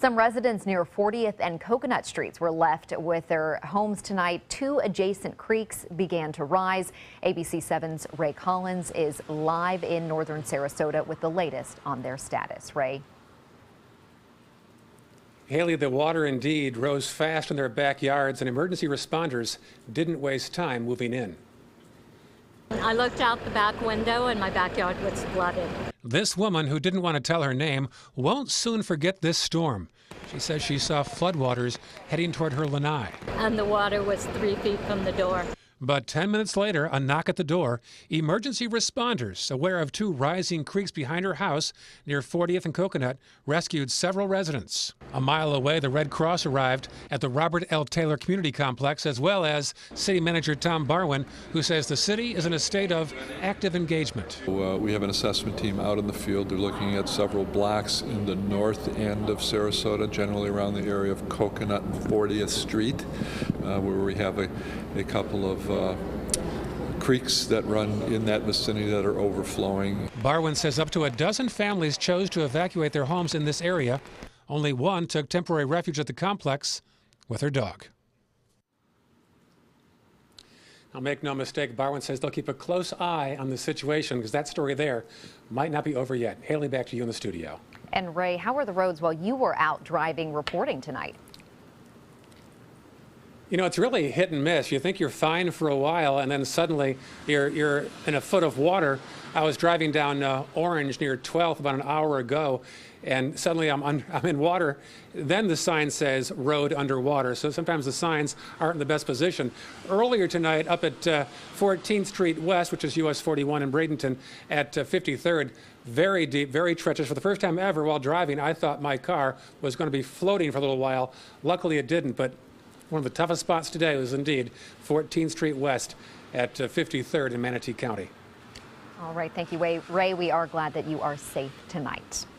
Some residents near 40th and Coconut Streets were left with their homes tonight. Two adjacent creeks began to rise. ABC 7's Ray Collins is live in northern Sarasota with the latest on their status. Ray. Haley, the water indeed rose fast in their backyards, and emergency responders didn't waste time moving in. I looked out the back window and my backyard was flooded. This woman, who didn't want to tell her name, won't soon forget this storm. She says she saw floodwaters heading toward her lanai. And the water was 3 feet from the door. But 10 minutes later, a knock at the door. Emergency responders, aware of two rising creeks behind her house near 40th and Coconut, rescued several residents. A mile away, the Red Cross arrived at the Robert L. Taylor Community Complex, as well as City Manager Tom Barwin, who says the city is in a state of active engagement. We have an assessment team out in the field. They're looking at several blocks in the north end of Sarasota, generally around the area of Coconut and 40th Street, where we have a couple of creeks that run in that vicinity that are overflowing. Barwin says up to a dozen families chose to evacuate their homes in this area. Only one took temporary refuge at the complex with her dog. Now, make no mistake, Barwin says they'll keep a close eye on the situation because that story there might not be over yet. Haley, back to you in the studio. And Ray, how were the roads while you were out driving reporting tonight? You know, it's really hit and miss. You think you're fine for a while, and then suddenly you're in a foot of water. I was driving down Orange near 12th about an hour ago, and suddenly I'm in water. Then the sign says road underwater, so sometimes the signs aren't in the best position. Earlier tonight, up at 14th Street West, which is US 41 in Bradenton, at 53rd, very deep, very treacherous. For the first time ever while driving, I thought my car was going to be floating for a little while. Luckily, it didn't, but one of the toughest spots today was indeed 14th Street West at 53rd in Manatee County. All right, thank you, Ray. We are glad that you are safe tonight.